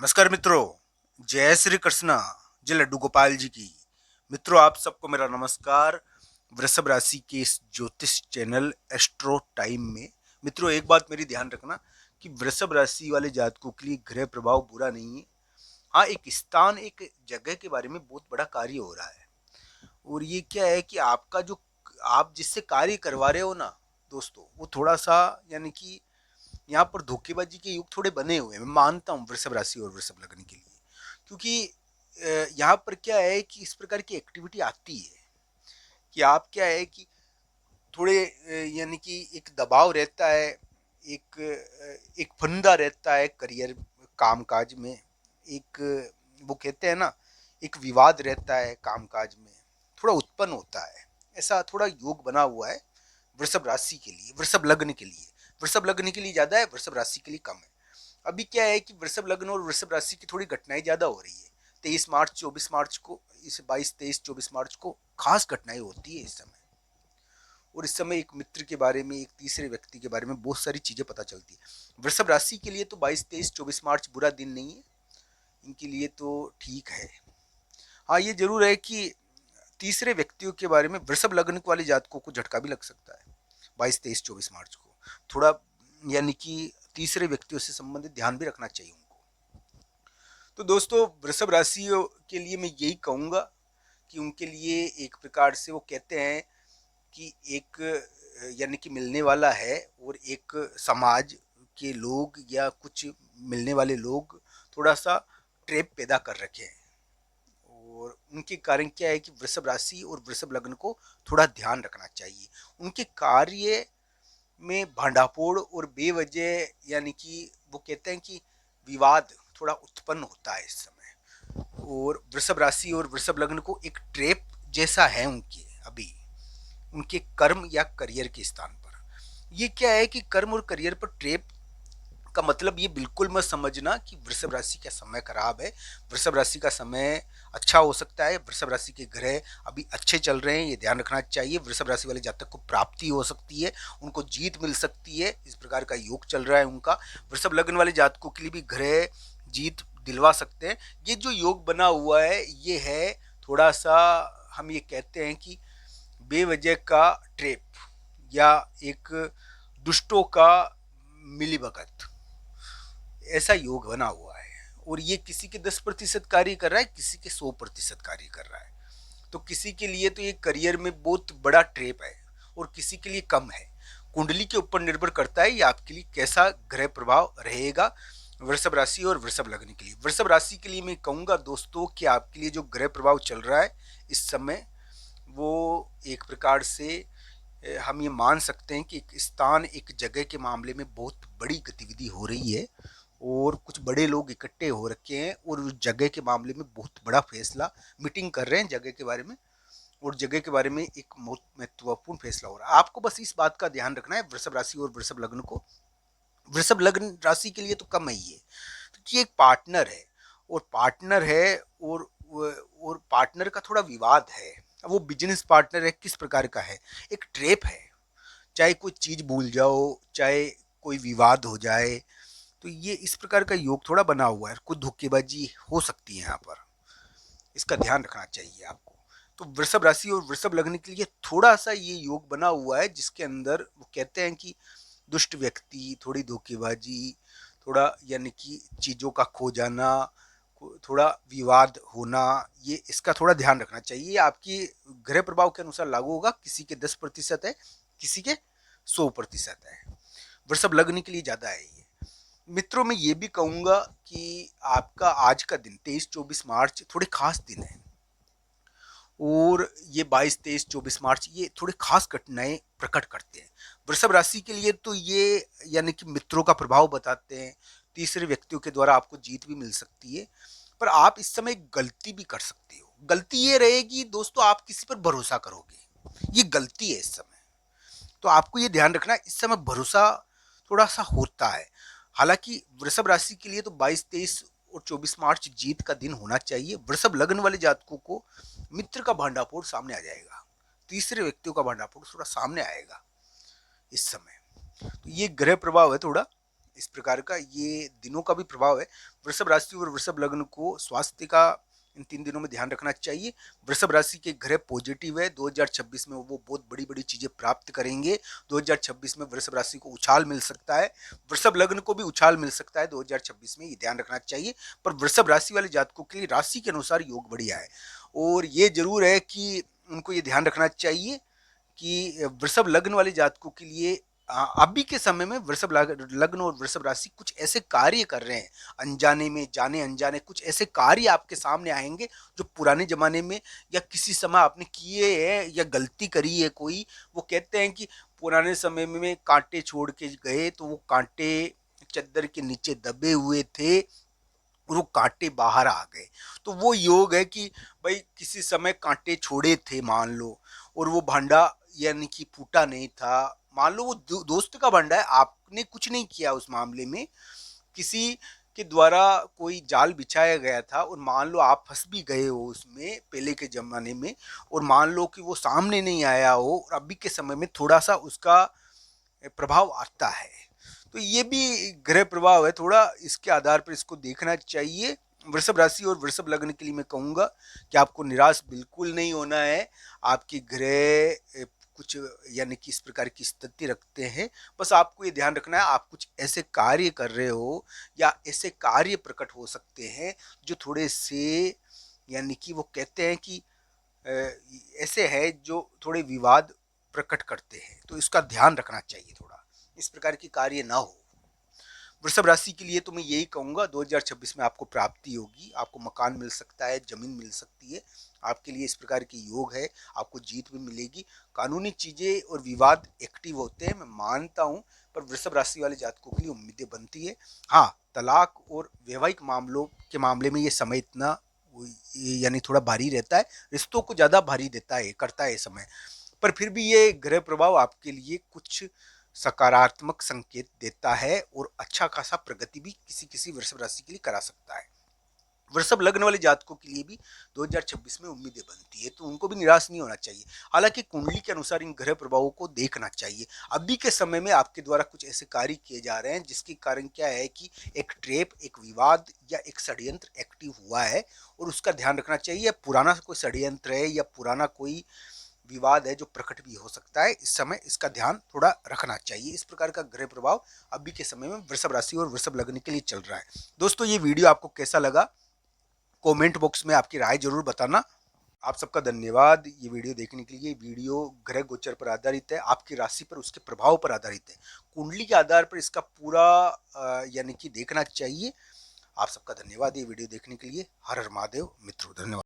नमस्कार मित्रों, जय श्री कृष्णा, जय लड्डू गोपाल जी की। मित्रों, आप सबको मेरा नमस्कार। वृषभ राशि के इस ज्योतिष चैनल एस्ट्रो टाइम में मित्रों, एक बात मेरी ध्यान रखना कि वृषभ राशि वाले जातकों के लिए ग्रह प्रभाव बुरा नहीं है। हाँ, एक स्थान, एक जगह के बारे में बहुत बड़ा कार्य हो रहा है। और ये क्या है कि आपका जो आप जिससे कार्य करवा रहे हो ना दोस्तों, वो थोड़ा सा यानी कि यहाँ पर धोखेबाजी के युग थोड़े बने हुए हैं। मैं मानता हूँ वृषभ राशि और वृषभ लग्न के लिए, क्योंकि यहाँ पर क्या है कि इस प्रकार की एक्टिविटी आती है कि आप क्या है कि थोड़े यानी कि एक दबाव रहता है, एक फंदा रहता है करियर कामकाज में। एक वो कहते हैं ना, एक विवाद रहता है कामकाज में, थोड़ा उत्पन्न होता है। ऐसा थोड़ा योग बना हुआ है वृषभ राशि के लिए, वृषभ लग्न के लिए। वृषभ लग्न के लिए ज्यादा है, वृषभ राशि के लिए कम है। अभी क्या है कि वृषभ लग्न और वृषभ राशि की थोड़ी घटनाएं ज्यादा हो रही है। 23 मार्च 24 मार्च को, इस 22 23 24 मार्च को खास घटनाएं होती है इस समय। और इस समय एक मित्र के बारे में, एक तीसरे व्यक्ति के बारे में बहुत सारी चीजें पता चलती है। वृषभ राशि के लिए तो 22 23 24 मार्च बुरा दिन नहीं है, इनके लिए तो ठीक है। हाँ, ये जरूर है कि तीसरे व्यक्तियों के बारे में वृषभ लग्न वाले जातकों को झटका भी लग सकता है 22 23 24 मार्च को। थोड़ा यानी कि तीसरे व्यक्तियों से संबंधित ध्यान भी रखना चाहिए उनको। तो दोस्तों, वृषभ राशि के लिए मैं यही कहूंगा कि उनके लिए एक प्रकार से वो कहते हैं कि एक यानी कि मिलने वाला है, और एक समाज के लोग या कुछ मिलने वाले लोग थोड़ा सा ट्रैप पैदा कर रखे हैं। और उनके कारण क्या है कि वृषभ राशि और वृषभ लग्न को थोड़ा ध्यान रखना चाहिए। उनके कार्य में भांडाफोड़ और बेवजह यानी कि वो कहते हैं कि विवाद थोड़ा उत्पन्न होता है इस समय। और वृषभ राशि और वृषभ लग्न को एक ट्रैप जैसा है उनके अभी, उनके कर्म या करियर के स्थान पर। ये क्या है कि कर्म और करियर पर ट्रैप का मतलब ये बिल्कुल मत समझना कि वृषभ राशि का समय खराब है। वृषभ राशि का समय अच्छा हो सकता है। वृषभ राशि के ग्रह अभी अच्छे चल रहे हैं, ये ध्यान रखना चाहिए। वृषभ राशि वाले जातक को प्राप्ति हो सकती है, उनको जीत मिल सकती है, इस प्रकार का योग चल रहा है उनका। वृषभ लग्न वाले जातकों के लिए भी ग्रह जीत दिलवा सकते हैं। ये जो योग बना हुआ है, ये है थोड़ा सा, हम ये कहते हैं कि बेवजह का ट्रेप, या एक दुष्टों का मिलीभगत, ऐसा योग बना हुआ है। और ये किसी के 10% कार्य कर रहा है, किसी के 100% कार्य कर रहा है। तो किसी के लिए तो ये करियर में बहुत बड़ा ट्रेप है, और किसी के लिए कम है। कुंडली के ऊपर निर्भर करता है ये आपके लिए कैसा ग्रह प्रभाव रहेगा वृषभ राशि और वृषभ लग्न के लिए। वृषभ राशि के लिए मैं कहूंगा दोस्तों कि आपके लिए जो ग्रह प्रभाव चल रहा है इस समय, वो एक प्रकार से हम ये मान सकते हैं कि एक स्थान, एक जगह के मामले में बहुत बड़ी गतिविधि हो रही है, और कुछ बड़े लोग इकट्ठे हो रखे हैं और उस जगह के मामले में बहुत बड़ा फैसला, मीटिंग कर रहे हैं जगह के बारे में, और जगह के बारे में एक बहुत महत्वपूर्ण फैसला हो रहा है। आपको बस इस बात का ध्यान रखना है वृषभ राशि और वृषभ लग्न को। वृषभ लग्न राशि के लिए तो कम है ये, क्योंकि एक पार्टनर है, और पार्टनर है, और पार्टनर का थोड़ा विवाद है। वो बिजनेस पार्टनर है, किस प्रकार का है, एक ट्रेप है। चाहे कोई चीज भूल जाओ, चाहे कोई विवाद हो जाए, तो ये इस प्रकार का योग थोड़ा बना हुआ है। कुछ धोखेबाजी हो सकती है यहाँ पर, इसका ध्यान रखना चाहिए आपको। तो वृषभ राशि और वृषभ लग्न के लिए थोड़ा सा ये योग बना हुआ है, जिसके अंदर वो कहते हैं कि दुष्ट व्यक्ति, थोड़ी धोखेबाजी, थोड़ा यानी कि चीजों का खो जाना, थोड़ा विवाद होना, ये इसका थोड़ा ध्यान रखना चाहिए। आपकी ग्रह प्रभाव के अनुसार लागू होगा। किसी के 10% है, किसी के 100% है। वृषभ लग्न के लिए ज्यादा है ये। मित्रों, मैं ये भी कहूंगा कि आपका आज का दिन 23 24 मार्च थोड़े खास दिन है, और ये 22 23 24 मार्च ये थोड़े खास घटनाएं प्रकट करते हैं वृषभ राशि के लिए। तो ये यानी कि मित्रों का प्रभाव बताते हैं, तीसरे व्यक्तियों के द्वारा आपको जीत भी मिल सकती है। पर आप इस समय गलती भी कर सकते हो। गलती ये रहेगी दोस्तों, आप किसी पर भरोसा करोगे, ये गलती है इस समय। तो आपको ये ध्यान रखना है, इस समय भरोसा थोड़ा सा होता है। हालांकि वृषभ राशि के लिए तो 22 23 और 24 मार्च जीत का दिन होना चाहिए। वृषभ लग्न वाले जातकों को मित्र का भांडाफोड़ सामने आ जाएगा, तीसरे व्यक्तियों का भांडाफोड़ थोड़ा सामने आएगा इस समय। तो ये ग्रह प्रभाव है थोड़ा, इस प्रकार का ये दिनों का भी प्रभाव है। वृषभ राशि और वृषभ लग्न को स्वास्थ्य का इन 3 दिनों में ध्यान रखना चाहिए। वृषभ राशि के ग्रह पॉजिटिव है, 2026 में वो बहुत बड़ी-बड़ी चीज़ें प्राप्त करेंगे। 2026 में वृषभ राशि को उछाल मिल सकता है, वृषभ लग्न को भी उछाल मिल सकता है 2026 में, ये ध्यान रखना चाहिए। पर वृषभ राशि वाले जातकों के लिए राशि के अनुसार योग बढ़िया है और ये ज़रूर है कि उनको ये ध्यान रखना चाहिए कि वृषभ लग्न वाले जातकों के लिए अभी के समय में वृषभ लग्न और वृषभ राशि कुछ ऐसे कार्य कर रहे हैं, अनजाने में, जाने अनजाने कुछ ऐसे कार्य आपके सामने आएंगे जो पुराने जमाने में या किसी समय आपने किए हैं या गलती करी है कोई। वो कहते हैं कि पुराने समय में कांटे छोड़ के गए तो वो कांटे चद्दर के नीचे दबे हुए थे और वो कांटे बाहर आ गए। तो वो योग है कि भाई किसी समय कांटे छोड़े थे मान लो, और वो भांडा यानी कि फूटा नहीं था। मान लो वो दोस्त का भांडा है, आपने कुछ नहीं किया उस मामले में, किसी के द्वारा कोई जाल बिछाया गया था और मान लो आप फंस भी गए हो उसमें पहले के जमाने में, और मान लो कि वो सामने नहीं आया हो और अभी के समय में थोड़ा सा उसका प्रभाव आता है। तो ये भी ग्रह प्रभाव है थोड़ा, इसके आधार पर इसको देखना चाहिए। वृषभ राशि और वृषभ लग्न के लिए मैं कहूँगा कि आपको निराश बिल्कुल नहीं होना है। आपके ग्रह कुछ यानी कि इस प्रकार की स्थिति रखते हैं, बस आपको ये ध्यान रखना है आप कुछ ऐसे कार्य कर रहे हो या ऐसे कार्य प्रकट हो सकते हैं जो थोड़े से यानी कि वो कहते हैं कि ऐसे है जो थोड़े विवाद प्रकट करते हैं, तो इसका ध्यान रखना चाहिए थोड़ा, इस प्रकार की कार्य ना हो। वृषभ राशि के लिए तो मैं यही कहूँगा 2026 में आपको प्राप्ति होगी, आपको मकान मिल सकता है, जमीन मिल सकती है, आपके लिए इस प्रकार के योग है, आपको जीत भी मिलेगी। कानूनी चीज़ें और विवाद एक्टिव होते हैं, मैं मानता हूँ, पर वृषभ राशि वाले जातकों के लिए उम्मीदें बनती है। हाँ, तलाक और वैवाहिक मामलों के मामले में ये समय इतना यानी थोड़ा भारी रहता है, रिश्तों को ज़्यादा भारी देता है करता है ये समय, पर फिर भी ये ग्रह प्रभाव आपके लिए कुछ सकारात्मक संकेत देता है और अच्छा खासा प्रगति भी किसी किसी वृषभ राशि के लिए करा सकता है। वृषभ लग्न वाले जातकों के लिए भी 2026 में उम्मीदें बनती है, तो उनको भी निराश नहीं होना चाहिए। हालांकि कुंडली के अनुसार इन ग्रह प्रभावों को देखना चाहिए। अभी के समय में आपके द्वारा कुछ ऐसे कार्य किए जा रहे हैं जिसके कारण क्या है कि एक ट्रेप, एक विवाद या एक षड्यंत्र एक्टिव हुआ है और उसका ध्यान रखना चाहिए। पुराना कोई षड्यंत्र है या पुराना कोई विवाद है जो प्रकट भी हो सकता है, इस समय इसका ध्यान थोड़ा रखना चाहिए। इस प्रकार का ग्रह प्रभाव अभी के समय में वृषभ राशि और वृषभ लग्न के लिए चल रहा है। दोस्तों, ये वीडियो आपको कैसा लगा कमेंट बॉक्स में आपकी राय जरूर बताना। आप सबका धन्यवाद ये वीडियो देखने के लिए। वीडियो ग्रह गोचर पर आधारित है, आपकी राशि पर उसके प्रभाव पर आधारित है, कुंडली के आधार पर इसका पूरा यानी कि देखना चाहिए। आप सबका धन्यवाद ये वीडियो देखने के लिए। हर हर महादेव मित्रों, धन्यवाद।